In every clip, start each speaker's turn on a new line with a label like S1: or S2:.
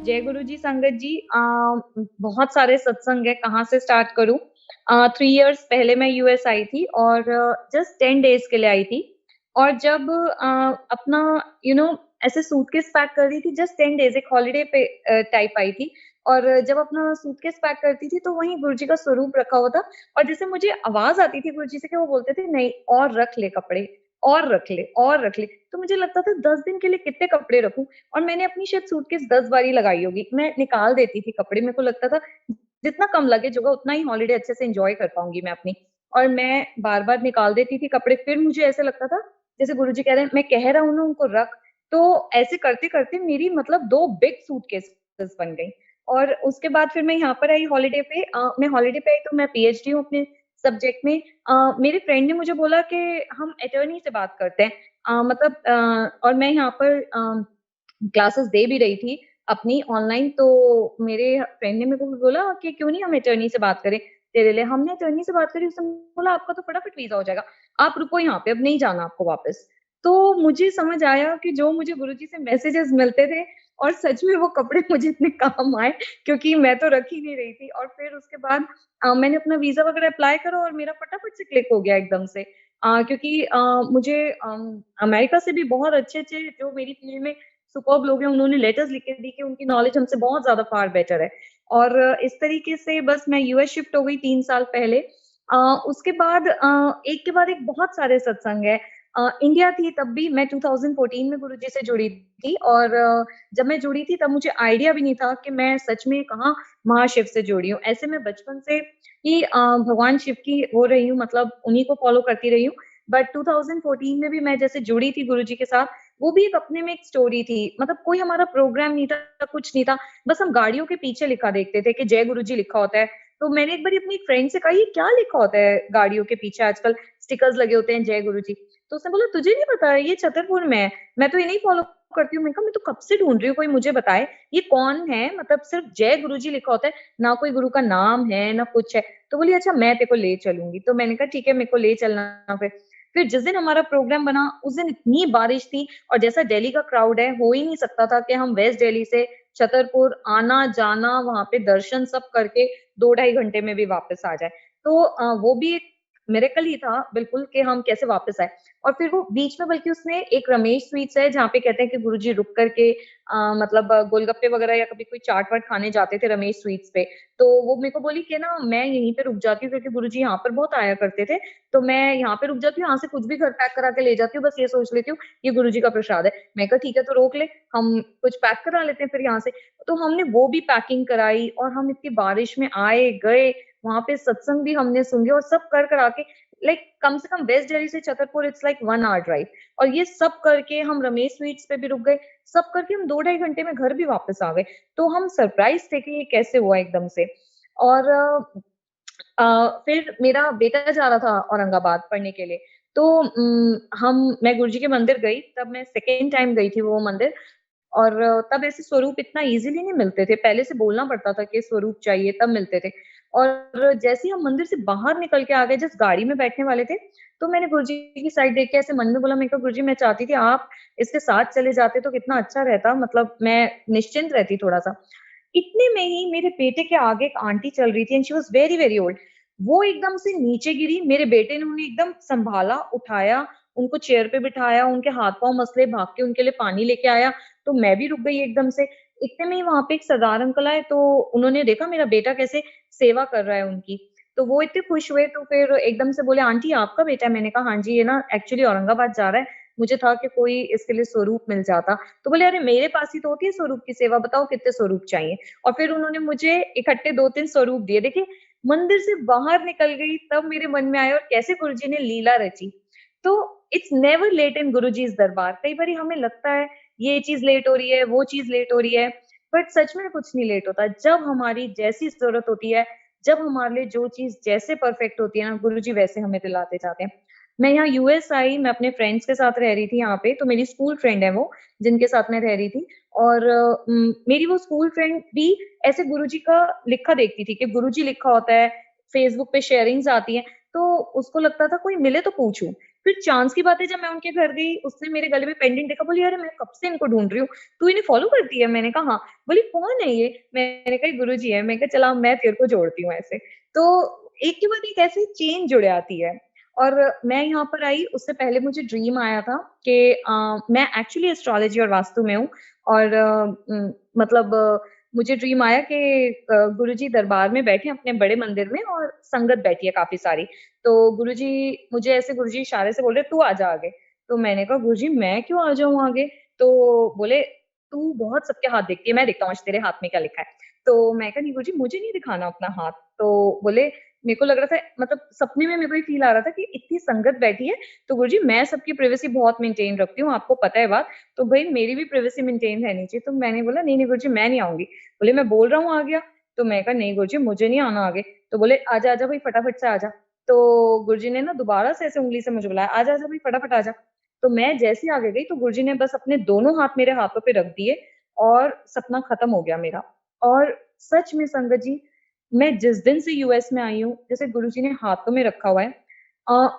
S1: जय गुरु जी, संगत जी। बहुत सारे सत्संग है, कहाँ से स्टार्ट करूँ? 3 इयर्स पहले मैं यूएस आई थी और जस्ट 10 डेज़ के लिए आई थी। और जब अपना ऐसे सूटकेस पैक कर रही थी, जस्ट 10 डेज़ एक हॉलिडे पे टाइप आई थी। और जब अपना सूटकेस पैक करती थी, तो वहीं गुरुजी का स्वरूप रखा हुआ था। और जैसे मुझे आवाज़ आती थी गुरुजी से कि वो बोलते थे, "नहीं, और रख ले कपड़े, और रख ले, और रख ले।" तो मुझे लगता था 10 दिन के लिए कितने कपड़े रखूँ? और मैंने अपनी शायद सूटकेस 10 बारी लगाई होगी। मैं निकाल देती थी कपड़े, मेरे को लगता था जितना कम लगेज होगा उतना ही हॉलिडे अच्छे से एन्जॉय कर पाऊँगी मैं अपनी। और मैं बार-बार निकाल देती थी कपड़े, फिर मुझे ऐसा लगता था जैसे गुरुजी कह रहे हैं, मैं कह रहा हूँ ना उनको रख, तो ऐसे करते-करते मेरी मतलब 2 बिग सूटकेसेस बन गई। और उसके बाद फिर मैं यहाँ पर आई हॉलिडे पे। मैं हॉलिडे पे आई तो मैं पीएचडी हूँ अपने सब्जेक्ट में। मेरे फ्रेंड ने मुझे बोला कि हम अटॉर्नी से बात करते हैं। मतलब और मैं यहाँ पर क्लासेस दे भी रही थी अपनी ऑनलाइन। तो मेरे फ्रेंड ने मेरे को भी बोला कि क्यों नहीं हम अटॉर्नी से बात करें तेरे लिए। हमने अटॉर्नी से बात करी, उसने बोला आपका तो फटाफट वीज़ा हो जाएगा, आप रुको यहाँ पे, अब नहीं जाना आपको वापस। तो मुझे समझ आया कि जो मुझे गुरुजी से मैसेजेस मिलते थे और सच में वो कपड़े मुझे इतने काम आए, क्योंकि मैं तो रख ही नहीं रही थी। और फिर उसके बाद मैंने अपना वीज़ा वगैरह अप्लाई करा और मेरा फटाफट से क्लिक हो गया एकदम से। क्योंकि मुझे अमेरिका से भी बहुत अच्छे-अच्छे जो मेरी फील्ड में सुपर्ब लोग हैं, उन्होंने लेटर्स लिख के दी कि उनकी नॉलेज हमसे बहुत ज़्यादा फार बेटर है। और इस तरीके से बस मैं यूएस शिफ्ट हो गई 3 साल पहले। अ, उसके बाद एक के बाद एक बहुत सारे सत्संग हैं। इंडिया थी तब भी मैं 2014 में गुरुजी से जुड़ी थी। और जब मैं जुड़ी थी तब मुझे आइडिया भी नहीं था कि मैं सच में कहाँ महाशिव से जुड़ी हूँ। ऐसे मैं बचपन से ही भगवान शिव की हो रही हूँ, मतलब उन्हीं को फॉलो करती रही हूँ। बट 2014 में भी मैं जैसे जुड़ी थी गुरुजी के साथ, वो भी एक अपने में एक स्टोरी थी। मतलब कोई हमारा प्रोग्राम नहीं था, कुछ नहीं था। बस हम गाड़ियों के पीछे लिखा देखते थे कि जय गुरुजी लिखा होता है। तो मैंने एक बारी अपनी एक फ्रेंड से कहा, "ये क्या लिखा होता है गाड़ियों के पीछे आजकल स्टिकर्स लगे होते हैं जय गुरुजी।" तो उसने बोला, "तुझे नहीं पता है? ये छतरपुर में है। मैं तो इन्हें फॉलो करती हूँ।" मैंने कहा, "मैं तो कब से ढूँढ रही हूँ, कोई मुझे बताए। ये कौन है? मतलब सिर्फ जय गुरुजी लिखा होता है, ना कोई गुरु का नाम है, ना कुछ है।" तो बोली, "अच्छा मैं तेरे को ले चलूँगी।" तो मैंने कहा, "ठीक है, मेरे को ले चलना फिर।" फिर जिस दिन हमारा प्रोग्राम बना, उस दिन इतनी बारिश थी और जैसा दिल्ली का क्राउड है, हो ही नहीं सकता था कि हम वेस्ट दिल्ली से छतरपुर आना-जाना, वहाँ पे दर्शन सब करके 2 ढाई घंटे में भी वापस आ जाएँ। तो वो भी एक मिरेकल ही था बिल्कुल कि हम कैसे वापस आए। और फिर वो बीच में बल्कि उसने एक रमेश स्वीट्स है जहाँ पे कहते हैं कि गुरुजी रुक कर के मतलब गोलगप्पे वगैरह या कभी कोई चाट-वाट खाने जाते थे रमेश स्वीट्स पे। तो वो मेरे को बोली कि ना मैं यहीं पे रुक जाती हूँ क्योंकि गुरुजी यहाँ पर बहुत आया करते थे। तो मैं यहाँ पे रुक जाती हूँ, यहाँ से कुछ भी घर पैक करा के ले जाती हूँ, बस ये सोच लेती हूँ, ये गुरुजी का प्रसाद है। मैं कहा ठीक है तो रोक ले, हम कुछ पैक करा लेते हैं फिर यहाँ से। तो हमने वो भी पैकिंग कराई और हम इतनी बारिश में आए, गए, वहाँ पे सत्संग भी हमने सुन लिया और सब कर करा के लाइक कम से कम वेस्ट दिल्ली से Chhatarpur it's like 1 hour drive. और ये सब करके हम रमेश स्वीट्स पे भी रुक गए, सब करके हम 2 ढाई घंटे में घर भी वापस आ गए। तो हम सरप्राइज़ थे कि ये कैसे हुआ एकदम से। और फिर मेरा बेटा जा रहा था औरंगाबाद पढ़ने के लिए। तो मैं गुरुजी के मंदिर गई, तब मैं सेकंड टाइम गई थी वो मंदिर। और तब ऐसे स्वरूप इतना ईज़िली नहीं मिलते थे, पहले से बोलना पड़ता था कि स्वरूप चाहिए तब मिलते थे। और जैसे ही हम मंदिर से बाहर निकल के आ गए, जस्ट गाड़ी में बैठने वाले थे, तो मैंने गुरुजी की साइड देख के ऐसे मन में बोला, मैंने कहा गुरुजी मैं चाहती थी आप इसके साथ चले जाते तो कितना अच्छा रहता, मतलब मैं निश्चिंत रहती थोड़ा-सा। इतने में ही मेरे बेटे के आगे एक आंटी चल रही थी and she was very, very old. वो एकदम से नीचे गिरी, मेरे बेटे ने उन्हें एकदम सँभाला, उठाया, उनको चेयर पे बिठाया, उनके हाथ-पाँव मसले, भाग के उनके लिए पानी लेके आया। तो मैं भी रुक गई एकदम से। इतने में ही वहाँ पे एक सरदार अंकल आए, तो उन्होंने देखा मेरा बेटा कैसे सेवा कर रहा है उनकी। तो वो इतने खुश हुए, तो फिर एकदम से बोले, "आंटी आपका बेटा है?" मैंने कहा, "हाँ जी, ये ना एक्चुअली औरंगाबाद जा रहा है। मुझे था कि कोई इसके लिए स्वरूप मिल जाता।" तो बोले, "अरे मेरे पास ही तो होती है स्वरूप की सेवा, बताओ कितने स्वरूप चाहिए?" और फिर उन्होंने मुझे इकट्ठे 2-3 स्वरूप दिए। देखिए, मंदिर से बाहर निकल गई तब मेरे मन में आया और कैसे गुरुजी ने लीला रची। तो इट्स नेवर लेट इन गुरुजी's दरबार। कई बारी हमें लगता है ये चीज़ लेट हो रही है, वो चीज़ लेट हो रही है, बट सच में कुछ नहीं लेट होता। जब हमारी जैसी ज़रूरत होती है, जब हमारे लिए जो चीज़ जैसे परफेक्ट होती है ना, गुरुजी वैसे हमें दिलाते जाते हैं। मैं यहाँ यूएस आई, मैं अपने फ्रेंड्स के साथ रह रही थी यहाँ पे, तो मेरी स्कूल फ्रेंड है वो, जिनके साथ मैं रह रही थी। और मेरी वो स्कूल फ्रेंड भी ऐसे गुरुजी का लिखा देखती थी कि गुरुजी लिखा होता है, फेसबुक पे शेयरिंग्स आती हैं, तो उसको लगता था कोई मिले तो पूछूँ। फिर चाँस की बात है जब मैं उनके घर गई, उसने मेरे गले में पेंडेंट देखा, बोली, "अरे! मैं कब से इनको ढूँढ रही हूँ, तू इन्हें फ़ॉलो करती है?" मैंने कहा, "हाँ।" बोली, "कौन है ये?" मैंने कहा, "ये गुरुजी हैं।" मैं कहा, "चल अब मैं तेरे को जोड़ती हूँ ऐसे।" तो एक के बाद एक ऐसे चेन जुड़ जाती है। और मैं यहाँ पर आई उससे पहले मुझे ड्रीम आया था कि मैं एक्चुअली एस्ट्रोलॉजी और वास्तु में हूँ और मतलब मुझे ड्रीम आया कि गुरुजी दरबार में बैठे हैं अपने बड़े मंदिर में और संगत बैठी है काफ़ी सारी। तो गुरुजी मुझे ऐसे गुरुजी इशारे से बोल रहे, "तू आजा आगे।" तो मैंने कहा, "गुरुजी मैं क्यों आ जाऊँ आगे?" तो बोले, "तू बहुत सबके हाथ देखती है, मैं देखता हूँ आज तेरे हाथ में क्या लिखा है।" तो मैं कहा, "नहीं गुरुजी मुझे नहीं दिखाना अपना हाथ।" तो बोले मेरे को लग रहा था मतलब सपने में मेरे को ये फ़ील आ रहा था कि इतनी संगत बैठी है, तो गुरुजी मैं सबकी प्राइवेसी बहुत मेंटेन रखती हूँ, आपको पता है बात, तो भई मेरी भी प्राइवेसी मेंटेन रहनी चाहिए। तो मैंने बोला, "नहीं, नहीं गुरुजी मैं नहीं आऊँगी।" बोले, "मैं बोल रहा हूँ आ गया।" तो मैं कहा, "नहीं गुरुजी मुझे नहीं आना आगे।" तो बोले, "आजा, आजा भई फटाफट से आजा।" तो गुरुजी ने ना दोबारा से ऐसे उँगली से मुझे बुलाया, "आजा, आजा भई फटाफट आजा।" तो मैं जैसे ही आगे गई तो गुरुजी ने बस अपने दोनों हाथ मेरे हाथों पे रख दिए और सपना खत्म हो गया मेरा। और सच में संगत जी, मैं जिस दिन से यूएस में आई हूँ, जैसे गुरुजी ने हाथों में रखा हुआ है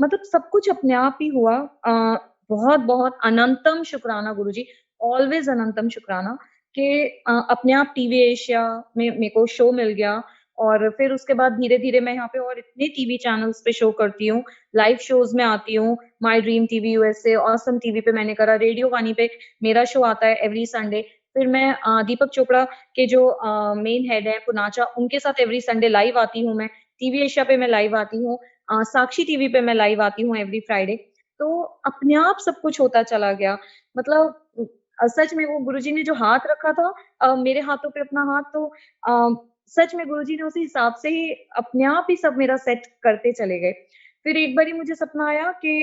S1: मतलब सब कुछ अपने आप ही हुआ। बहुत-बहुत अनंतम शुक्राना गुरुजी, ऑलवेज़ अनंतम शुक्राना कि अपने आप टीवी एशिया में मेरे को शो मिल गया और फिर उसके बाद धीरे-धीरे मैं यहाँ पे और इतने टीवी चैनल्स पे शो करती हूँ, लाइव शोज़ में आती हूँ, my dream TV USA, awesome TV पे मैंने करा, रेडियो वानी पे मेरा शो आता है एवरी संडे। फिर मैं दीपक चोपड़ा के जो मेन हेड है पुनाचा, उनके साथ एवरी संडे लाइव आती हूँ मैं, टीवी एशिया पे मैं लाइव आती हूँ साक्षी टीवी पे मैं लाइव आती हूँ एवरी फ्राइडे। तो अपने आप सब कुछ होता चला गया। मतलब सच में वो गुरुजी ने जो हाथ रखा था मेरे हाथों पे अपना हाथ तो सच में गुरुजी ने उसी हिसाब से ही अपने आप ही सब मेरा सेट करते चले गए। फिर एक बारी मुझे सपना आया कि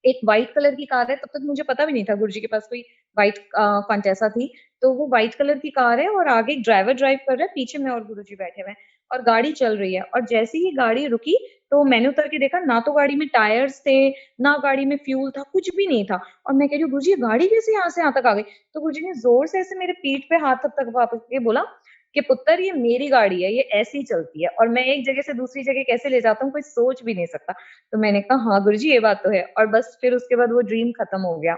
S1: एक व्हाइट कलर की कार है, तब तक मुझे पता भी नहीं था गुरुजी के पास कोई व्हाइट कॉन्टेसा थी। तो वो व्हाइट कलर की कार है और आगे एक ड्राइवर ड्राइव कर रहा है, पीछे मैं और गुरुजी बैठे हुए हैं और गाड़ी चल रही है और जैसे ही गाड़ी रुकी, तो मैंने उतर के देखा ना तो गाड़ी में टायर्स थे, ना गाड़ी में फ्यूल था, कुछ भी नहीं था और मैं कह रही हूँ, "गुरुजी, ये गाड़ी कैसे यहाँ से यहाँ तक आ गई?" तो गुरुजी ने ज़ोर से ऐसे मेरे पीठ पे हाथ तक वापस के बोला कि, "पुत्र, ये मेरी गाड़ी है, ये ऐसे ही चलती है और मैं एक जगह से दूसरी जगह कैसे ले जाता हूँ, कोई सोच भी नहीं सकता।" तो मैंने कहा, "हाँ, गुरुजी ये बात तो है" और बस फिर उसके बाद वो ड्रीम खत्म हो गया।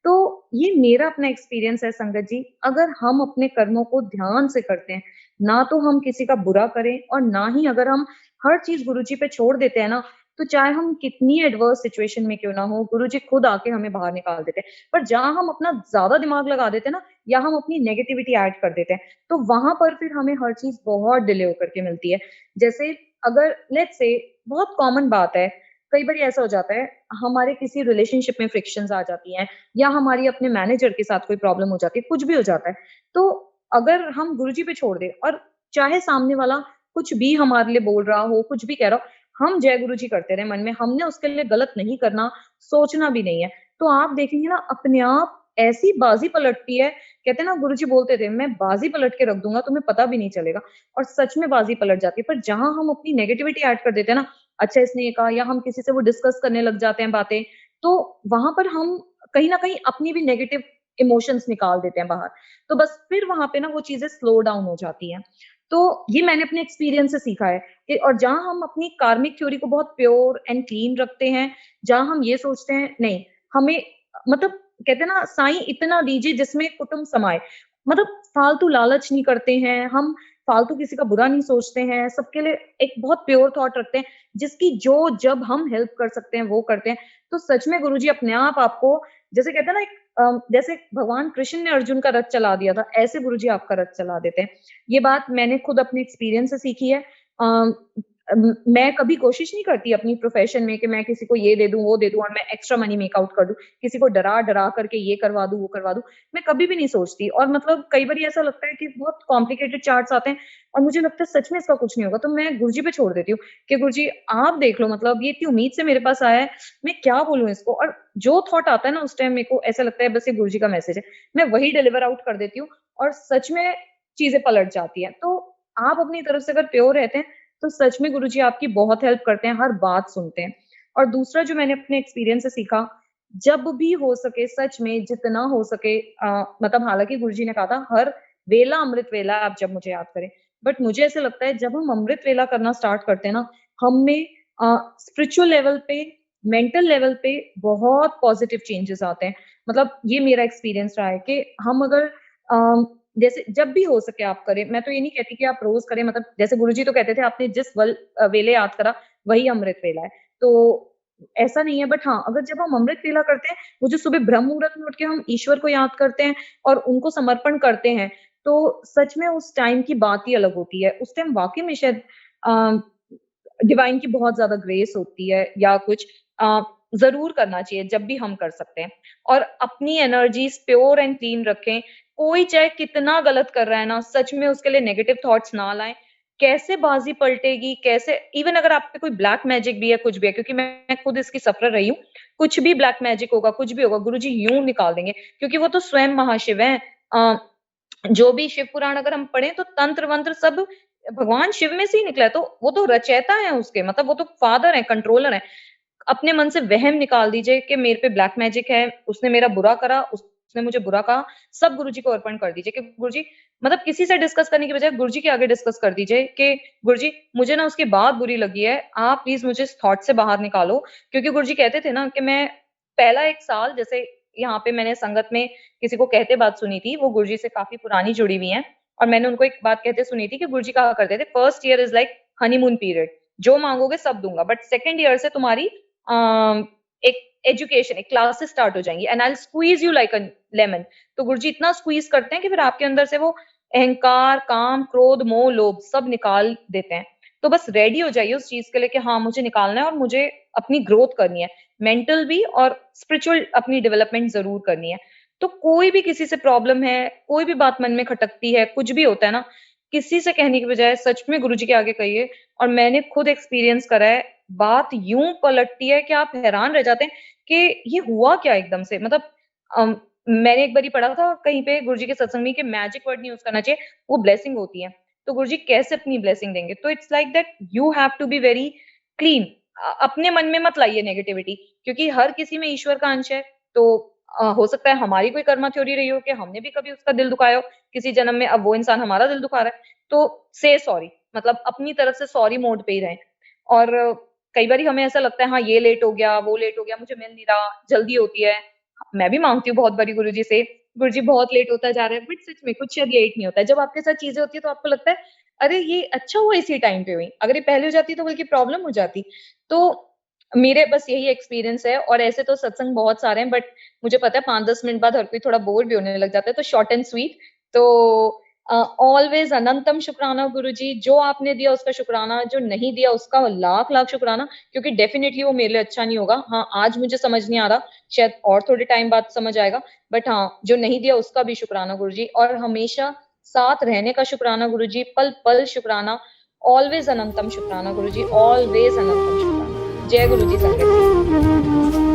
S1: तो ये मेरा अपना एक्सपीरियंस है संगत जी, अगर हम अपने कर्मों को ध्यान से करते हैं, ना तो हम किसी का बुरा करें और ना ही अगर हम हर चीज़ गुरुजी पे छोड़ देते हैं ना, तो चाहे हम कितनी एडवर्स सिचुएशन में क्यों ना हो, गुरुजी खुद आके हमें बाहर निकाल देते हैं। पर जहाँ हम अपना ज़्यादा दिमाग लगा देते हैं ना, या हम अपनी नेगेटिविटी ऐड कर देते हैं, तो वहाँ पर फिर हमें हर चीज़ बहुत डिले होकर के मिलती है। जैसे अगर लेट्स से बहुत कॉमन बात है, कई बारी ऐसा हो जाता है, हमारे किसी रिलेशनशिप में फ्रिक्शंस आ जाती हैं या हमारी अपने मैनेजर के साथ कोई प्रॉब्लम हो जाती है, कुछ भी हो जाता है। तो अगर हम गुरुजी पे छोड़ दें और चाहे सामने वाला कुछ भी हमारे लिए बोल रहा हो, कुछ भी कह रहा हो, हम जय गुरुजी करते रहें मन में, हमने उसके लिए गलत नहीं करना, सोचना भी नहीं है। तो आप देखेंगे ना अपने आप ऐसी बाज़ी पलटती है, कहते हैं ना गुरुजी बोलते थे, "मैं बाज़ी पलट के रख दूँगा, तुम्हें पता भी नहीं चलेगा।" और सच में बाज़ी पलट जाती है। पर जहाँ हम अपनी नेगेटिविटी ऐड कर देते हैं ना, अच्छा इसने ये कहा या हम किसी से वो डिस्कस करने लग जाते हैं बातें, तो वहाँ पर हम कहीं न कहीं अपनी भी नेगेटिव इमोशंस निकाल देते हैं बाहर। तो बस फिर वहाँ पे ना वो चीज़ें स्लो डाउन हो जाती हैं। तो ये मैंने अपने एक्सपीरियंस से सीखा है कि और जहाँ हम अपनी कार्मिक थ्योरी को बहुत प्योर एंड क्लीन रखते हैं, जहाँ हम ये सोचते हैं नहीं, हमें मतलब कहते हैं ना साईं इतना दीजिए जिसमें कुटुंब समाए। मतलब फालतू लालच नहीं करते हैं, हम फालतू किसी का बुरा नहीं सोचते हैं, सबके लिए एक बहुत प्योर थॉट रखते हैं, जिसकी जो जब हम हेल्प कर सकते हैं, वो करते हैं। तो सच में गुरुजी अपने आप आपको जैसे कहते हैं ना एक जैसे भगवान कृष्ण ने अर्जुन का रथ चला दिया था, ऐसे गुरुजी आपका रथ चला देते हैं। ये बात मैंने खुद अपने एक्सपीरियंस से सीखी है। मैं कभी कोशिश नहीं करती अपनी प्रोफ़ेशन में कि मैं किसी को ये दे दूँ, वो दे दूँ और मैं एक्स्ट्रा मनी मेक आउट कर दूँ। किसी को डरा-डरा करके ये करवा दूँ, वो करवा दूँ। मैं कभी भी नहीं सोचती और मतलब कई बारी ऐसा लगता है कि बहुत कॉम्प्लिकेटेड चार्ट्स आते हैं और मुझे लगता है सच में इसका कुछ नहीं होगा, तो मैं गुरुजी पे छोड़ देती हूँ कि गुरुजी आप देख लो मतलब ये इतनी उम्मीद से मेरे पास आया है, मैं क्या बोलूँ इसको? और जो थॉट आता है ना उस टाइम मेरे को ऐसा लगता है बस ये गुरुजी का मैसेज है। मैं वही डिलीवर आउट कर देती हूँ और सच में चीज़ें पलट जाती हैं। तो आप अपनी तरफ से अगर प्योर रहते हैं, तो सच में गुरुजी आपकी बहुत हेल्प करते हैं, हर बात सुनते हैं। और दूसरा जो मैंने अपने एक्सपीरियंस से सीखा, जब भी हो सके सच में जितना हो सके मतलब हालाँकि गुरुजी ने कहा था हर वेला अमृत वेला आप जब मुझे याद करें। बट मुझे ऐसा लगता है जब हम अमृत वेला करना स्टार्ट करते हैं ना, हम में स्पिरिचुअल लेवल पे मेंटल लेवल पे बहुत पॉजिटिव चेंजेस आते हैं। मतलब ये मेरा एक्सपीरियंस रहा है कि हम अगर जैसे जब भी हो सके आप करें, मैं तो ये नहीं कहती कि आप रोज़ करें, मतलब जैसे गुरुजी तो कहते थे आपने जिस वेले याद करा वही अमृत वेला है। तो ऐसा नहीं है, बट हाँ, अगर जब हम अमृत वेला करते हैं, वो जो सुबह ब्रह्म मुहूर्त में उठ के हम ईश्वर को याद करते हैं और उनको समर्पण करते हैं, तो सच में उस टाइम की बात ही अलग होती है। उस टाइम वाक़ई में शायद अ, डिवाइन की बहुत ज़्यादा ग्रेस होती है या कुछ अ, ज़रूर करना चाहिए जब भी हम कर सकते हैं। और अपनी एनर्जीज़ प्योर एंड क्लीन रखें। कोई चाहे कितना गलत कर रहा है ना, सच में उसके लिए नेगेटिव थॉट्स ना लाएँ। कैसे बाज़ी पलटेगी, कैसे इवन अगर आप पे कोई ब्लैक मैजिक भी है, कुछ भी है, क्योंकि मैं खुद इसकी सफ़र रही हूँ। कुछ भी ब्लैक मैजिक होगा, कुछ भी होगा, गुरुजी यूँ निकाल देंगे, क्योंकि वो तो स्वयं महाशिव हैं। अ, जो भी शिव पुराण अगर हम पढ़ें तो तंत्र-वंत्र सब भगवान शिव में से ही निकला है, तो वो तो रचयिता हैं उसके, मतलब वो तो फादर हैं, कंट्रोलर हैं। अपने मन से वहम निकाल दीजिए कि मेरे पे ब्लैक मैजिक है, उसने मेरा बुरा करा, उसने मुझे बुरा कहा, सब गुरुजी को अर्पण कर दीजिए कि गुरुजी, मतलब किसी से डिस्कस करने की बजाय गुरुजी के आगे डिस्कस कर दीजिए कि गुरुजी, मुझे ना उसकी बात बुरी लगी है, आप प्लीज़ मुझे इस थॉट से बाहर निकालो। क्योंकि गुरुजी कहते थे ना कि मैं पहला 1 साल, जैसे यहाँ पे मैंने संगत में किसी को कहते बात सुनी थी, वो गुरुजी से काफ़ी पुरानी जुड़ी हुई हैं, और मैंने उनको एक बात कहते सुनी थी कि गुरुजी कहा करते थे, "first year is like honeymoon period, जो माँगोगे सब दूँगा, बट सेकंड ईयर से तुम्हारी एक एजुकेशन, एक क्लासेस स्टार्ट हो जाएँगी and I will squeeze you like a lemon." तो गुरुजी इतना स्क्वीज़ करते हैं कि फिर आपके अंदर से वो अहंकार, काम, क्रोध, मोह, लोभ सब निकाल देते हैं। तो बस रेडी हो जाइए उस चीज़ के लिए कि हाँ, मुझे निकालना है और मुझे अपनी ग्रोथ करनी है। मेंटल भी और स्पिरिचुअल अपनी डेवलपमेंट ज़रूर करनी है। तो कोई भी किसी से प्रॉब्लम है, कोई भी बात मन में खटकती है, कुछ भी होता है ना, किसी से कहने की बजाय सच में गुरुजी के आगे कहिए। और मैंने खुद एक्सपीरियंस करा है, बात यूँ पलटती है कि आप हैरान रह जाते हैं कि ये हुआ क्या एकदम से? मतलब अम, मैंने एक बारी पढ़ा था कहीं पे गुरुजी के सत्संग में कि मैजिक वर्ड नहीं यूज़ करना चाहिए, वो ब्लेसिंग होती है। तो गुरुजी कैसे अपनी ब्लेसिंग देंगे? तो it's like that you have to be very clean. अपने मन में मत लाइए नेगेटिविटी, क्योंकि हर किसी में ईश्वर का अंश है। तो हो सकता है हमारी कोई कर्मा थ्योरी रही हो कि हमने भी कभी उसका दिल दुखाया हो किसी जन्म में, अब वो इंसान हमारा दिल दुखा रहा है, तो से सॉरी, मतलब अपनी तरफ से सॉरी मोड पे ही रहें। और कई बारी हमें ऐसा लगता है हाँ, ये लेट हो गया, वो लेट हो गया, मुझे मिल नहीं रहा, जल्दी होती है। मैं भी माँगती हूँ बहुत बारी गुरुजी से, गुरुजी बहुत लेट होता जा रहा है, बट सच में कुछ शायद लेट नहीं होता है। जब आपके साथ चीज़ें होती हैं तो आपको लगता है, अरे ये अच्छा हुआ इसी टाइम पे हुई, अगर ये पहले हो जाती तो बल्कि प्रॉब्लम हो जाती। तो मेरे बस यही एक्सपीरियंस है, और ऐसे तो सत्संग बहुत सारे हैं, बट मुझे पता है 5-10 मिनट बाद हर कोई थोड़ा बोर भी होने लग जाता है, तो शॉर्ट एंड स्वीट। तो ऑलवेज़ अनंतम शुक्राना गुरुजी, जो आपने दिया उसका शुक्राना, जो नहीं दिया उसका लाख-लाख शुक्राना, क्योंकि डेफ़िनिटली वो मेरे लिए अच्छा नहीं होगा। हाँ, आज मुझे समझ नहीं आ रहा, शायद और थोड़े टाइम बाद समझ आएगा, बट हाँ, जो नहीं दिया उसका भी शुक्राना गुरुजी, और हमेशा साथ रहने का शुक्राना गुरुजी, पल-पल शुक्राना, ऑलवेज़ अनंतम शुक्राना गुरुजी, ऑलवेज़ अनंतम शुक्राना। जय गुरुजी संगत जी।